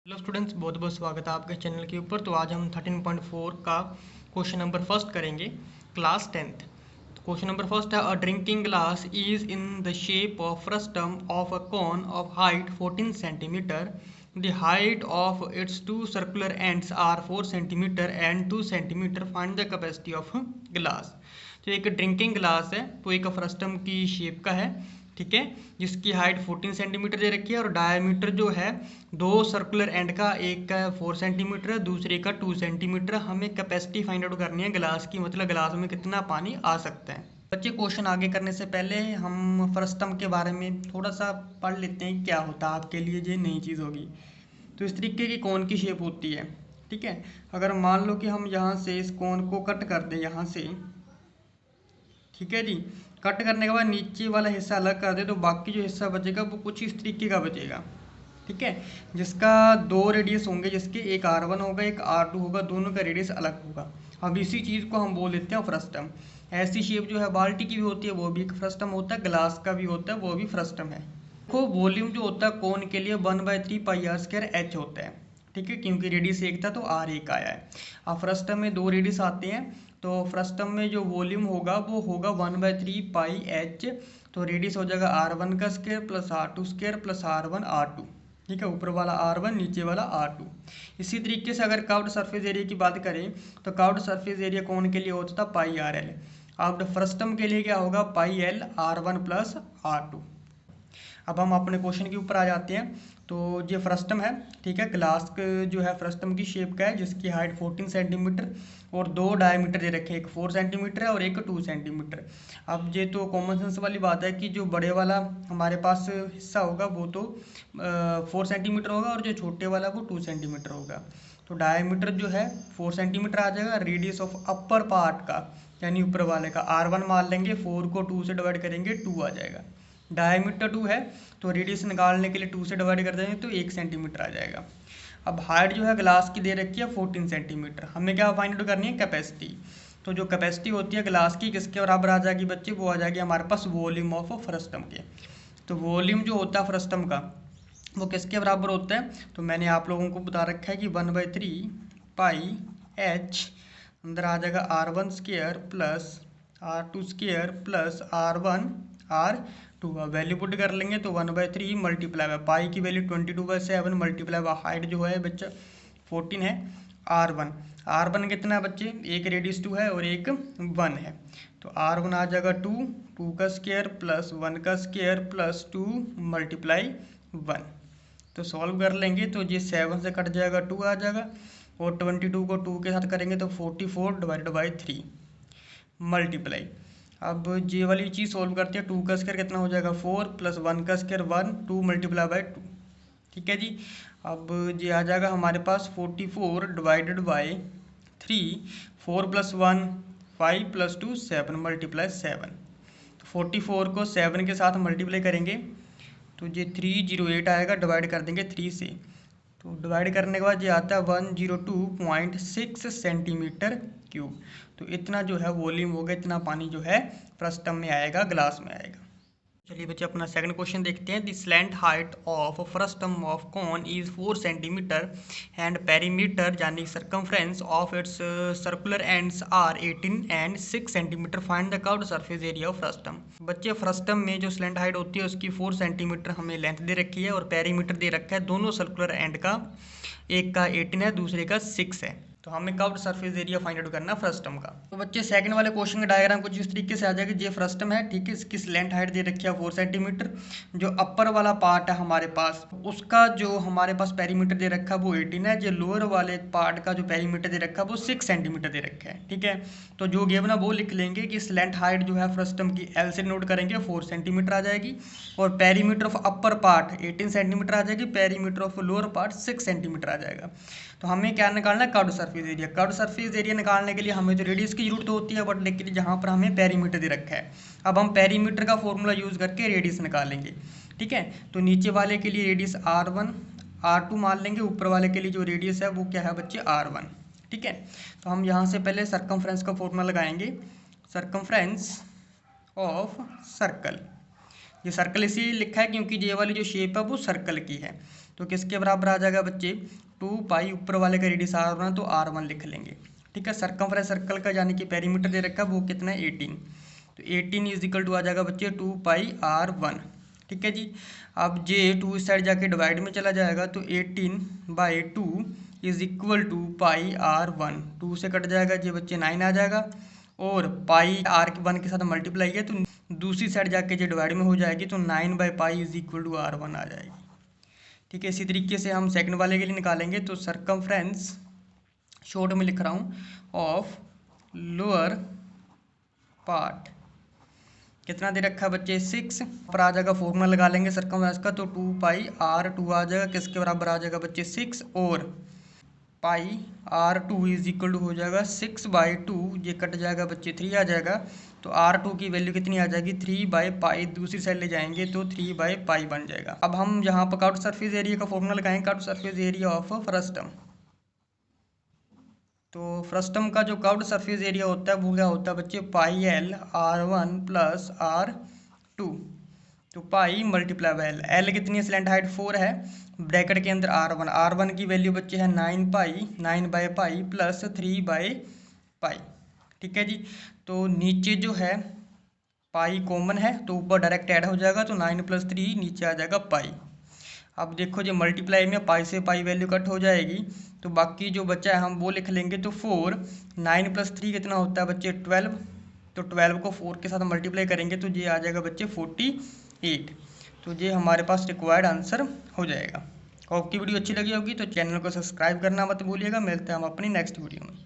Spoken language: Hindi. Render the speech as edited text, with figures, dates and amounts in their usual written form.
हेलो स्टूडेंट्स, बहुत बहुत स्वागत है आपके चैनल के ऊपर। तो आज हम 13.4 का क्वेश्चन नंबर फर्स्ट करेंगे, क्लास 10th। तो क्वेश्चन नंबर फर्स्ट है, a drinking glass is in the shape of frustum of a cone of height 14 centimetre. The height of its two circular ends are 4 centimetre and 2 centimetre. Find the capacity of glass. तो एक ड्रिंकिंग ग्लास है, तो एक फ्रस्टम की शेप का है, ठीक है, जिसकी हाइट 14 सेंटीमीटर दे रखी है और डायमीटर जो है दो सर्कुलर एंड का, एक का 4 सेंटीमीटर है, दूसरे का 2 सेंटीमीटर। हमें कैपेसिटी फाइंड आउट करनी है ग्लास की, मतलब ग्लास में कितना पानी आ सकता है। बच्चे, क्वेश्चन आगे करने से पहले हम फ्रस्टम के बारे में थोड़ा सा पढ़ लेते हैं, क्या होता है आपके लिए, ये नई चीज़ होगी। तो इस तरीके की कौन की शेप होती है, ठीक है। अगर मान लो कि हम यहाँ से इस कौन को कट कर दें यहाँ से, ठीक है जी। कट करने के बाद नीचे वाला हिस्सा अलग कर दे तो बाकी जो हिस्सा बचेगा वो कुछ इस तरीके का बचेगा, ठीक है, जिसका दो रेडियस होंगे, जिसके एक R1 होगा एक R2 होगा, दोनों का रेडियस अलग होगा। अब इसी चीज़ को हम बोल देते हैं फ्रस्टम। ऐसी शेप जो है बाल्टी की भी होती है, वो भी एक फ्रस्टम होता है, ग्लास का भी होता है, वो भी फ्रस्टम है। देखो, वॉल्यूम जो होता है कोन के लिए 1/3πr² H होता है, ठीक है, क्योंकि रेडियस एक था तो R एक आया है। अब फ्रस्टम में दो रेडियस आते हैं, तो फ्रस्टम में जो वॉल्यूम होगा वो होगा 1/3πh। तो रेडियस हो जाएगा R1 का square plus R2 square plus R1 R2, ठीक है, ऊपर वाला R1 नीचे वाला R2। इसी तरीके से अगर कर्व्ड सरफेस एरिया की बात करें तो कर्व्ड सरफेस एरिया कौन के लिए होता था, πRL। अब फ्रस्टम के लिए क्या होगा, πL R1 प्लस R2। अब हम अपने क्वेश्चन के ऊपर आ जाते हैं। तो ये फ्रस्टम है, ठीक है, ग्लास जो है फ्रस्टम की शेप का है, जिसकी हाइट 14 सेंटीमीटर और दो डायमीटर दे रखे हैं, एक 4 सेंटीमीटर है और एक 2 सेंटीमीटर। अब ये तो कॉमन सेंस वाली बात है कि जो बड़े वाला हमारे पास हिस्सा होगा वो तो 4 सेंटीमीटर होगा और जो छोटे वाला वो 2 सेंटीमीटर होगा। तो डायमीटर जो है 4 सेंटीमीटर आ जाएगा, रेडियस ऑफ अपर पार्ट का यानी ऊपर वाले का R1 मान लेंगे, 4 को 2 से डिवाइड करेंगे 2 आ जाएगा। डायमीटर 2 है तो रेडियस निकालने के लिए 2 से डिवाइड कर देंगे तो 1 सेंटीमीटर आ जाएगा। अब हाइट जो है ग्लास की दे रखी है 14 सेंटीमीटर, हमें क्या फाइंड आउट करनी है, कैपेसिटी। तो जो कैपेसिटी होती है ग्लास की किसके बराबर आ जाएगी बच्चे, वो आ जाएगी हमारे पास वॉल्यूम ऑफ फ्रस्टम के। तो वॉल्यूम जो होता है फ्रस्टम का वो किसके बराबर होता है, तो मैंने आप लोगों को बता रखा है कि 1/3πh अंदर आ जाएगा R1 square plus R2 square plus R1 R2। Value put कर लेंगे तो 1/3 मल्टीप्लाई बाय पाई की वैल्यू 22/7 मल्टीप्लाई बाय हाइट जो है बच्चा 14 है, R1 कितना है बच्चे, एक रेडियस 2 है और एक 1 है। तो R1 आ जाएगा 2 का स्क्वायर प्लस 1 का स्क्वायर प्लस 2 मल्टीप्लाई 1। तो सॉल्व कर लेंगे तो ये 7 से कट जाएगा 2 आ जाएगा और 22 को 2 के साथ करेंगे तो 44 डिवाइडेड बाई 3 मल्टीप्लाई। अब ये वाली चीज़ सॉल्व करते हैं, 2 का स्क्वायर कितना हो जाएगा 4 प्लस 1 का स्क्वायर 1 2 मल्टीप्लाई बाई 2, ठीक है जी। अब ये आ जाएगा हमारे पास 44 divided by 3, 4 plus 1 5 plus 2 7 multiply 7। तो 44 को 7 के साथ मल्टीप्लाई करेंगे तो ये 308 आएगा, डिवाइड कर देंगे 3 से। तो डिवाइड करने के बाद ये आता है 102.6 सेंटीमीटर क्यूब। तो इतना जो है वॉल्यूम होगा, इतना पानी जो है फ्रस्टम में आएगा, ग्लास में आएगा। चलिए बच्चे अपना सेकंड क्वेश्चन देखते हैं। The slant height of frustum of cone is 4 centimetre and perimeter यानी circumference of its circular ends are 18 and 6 centimetre. Find the curved surface area of frustum. बच्चे, फ्रस्टम में जो स्लैंट हाइट होती है उसकी 4 सेंटीमीटर हमें लेंथ दे रखी है और पेरीमीटर दे रखा है दोनों सर्कुलर एंड का, एक का 18 है दूसरे का 6 है। तो हमें curved surface area find out करना फ्रस्टम का। तो बच्चे सेकंड वाले क्वेश्चन का डायग्राम कुछ इस तरीके से आ जाएगा। ये फ्रस्टम है, ठीक है, इसकी स्लैंट हाइट दे रखी है 4 सेंटीमीटर। जो अपर वाला पार्ट है हमारे पास उसका जो हमारे पास पेरीमीटर दे रखा है वो 18 है। जो लोअर वाले पार्ट का जो पेरीमीटर दे रखा है वो 6 सेंटीमीटर दे रखा है, ठीक है। तो जो गिवन है वो लिख लेंगे कि स्लैंट हाइट जो है फ्रस्टम की एल से नोट करेंगे 4 सेंटीमीटर आ जाएगी और perimeter of upper part 18 centimetre आ जाएगी, perimeter of lower part 6 centimetre आ जाएगा। तो हमें क्या निकालना है, curved surface area. Curved surface area निकालने के लिए हमें तो रेडियस की जरूरत होती है, बट लेकिन जहाँ पर हमें पेरीमीटर दे रखा है, अब हम पेरीमीटर का फॉर्मूला यूज करके रेडियस निकालेंगे, ठीक है। तो नीचे वाले के लिए रेडियस R1 R2 मान लेंगे, ऊपर वाले के लिए जो रेडियस है वो क्या है बच्चे R1, ठीक है। तो हम यहाँ से पहले सरकमफ्रेंस का फॉर्मूला लगाएंगे, सरकमफ्रेंस ऑफ सर्कल। ये सर्कल इसीलिए लिखा है क्योंकि ये वाली जो शेप है वो सर्कल की है। तो किसके बराबर आ जाएगा बच्चे, 2 पाई ऊपर वाले का रेडियस R1 तो R1 लिख लेंगे। ठीक है, सर्कमफ्रेंस सर्कल का यानी कि पेरीमीटर दे रखा है वो कितना है 18, तो 18 इज इक्वल टू आ जाएगा बच्चे 2 पाई R1। ठीक है जी, अब जे 2 इस साइड जाके डिवाइड में चला जाएगा तो 18/2 is equal to pi R1, 2 से कट जाएगा जी बच्चे 9 आ जाएगा, और पाई R1 के साथ मल्टीप्लाई है तो दूसरी साइड जाके जो डिवाइड में हो जाएगी तो 9/पाई इज इक्वल टू R1 आ जाएगी। ठीक है, इसी तरीके से हम सेकंड वाले के लिए निकालेंगे। तो सर्कमफ्रेंस शॉर्ट में लिख रहा हूँ ऑफ लोअर पार्ट कितना दे रखा है बच्चे 6, पर आ जाएगा फॉर्मूला लगा लेंगे सर्कमफ्रेंस का, तो 2 पाई R2 आ जाएगा, किसके बराबर आ जाएगा बच्चे 6, और पाई R2 इज इक्वल टू हो जाएगा 6/2, ये कट जाएगा बच्चे 3 आ जाएगा, तो R2 की वैल्यू कितनी आ जाएगी 3/पाई, दूसरी साइड ले जाएंगे तो 3/पाई बन जाएगा। अब हम यहाँ पर कर्व्ड सरफेस एरिया का फॉर्मूला लगाएंगे, curved surface area of frustum. तो फ्रस्टम का जो कर्व्ड सरफेस एरिया होता है वो क्या होता है बच्चे, पाई L R1 प्लस R2, तो पाई मल्टीप्लाई बाई एल, एल कितनी है स्लैंट हाइट 4 है, ब्रैकेट के अंदर R1 की वैल्यू बच्चे है 9/पाई प्लस 3/पाई। ठीक है जी, तो नीचे जो है पाई कॉमन है तो ऊपर डायरेक्ट ऐड हो जाएगा, तो 9 + 3 नीचे आ जाएगा पाई। अब देखो जो मल्टीप्लाई में पाई से पाई वैल्यू कट हो जाएगी, तो बाकी जो बचा है हम वो लिख लेंगे, तो 4 9 + 3 कितना होता है बच्चे 12, तो 12 को 4 के साथ मल्टीप्लाई करेंगे तो ये आ जाएगा बच्चे 48, तो ये हमारे पास रिक्वायर्ड आंसर हो जाएगा। आपकी वीडियो अच्छी लगी होगी तो चैनल को सब्सक्राइब करना मत भूलिएगा। मिलते हैं हम अपनी नेक्स्ट वीडियो में।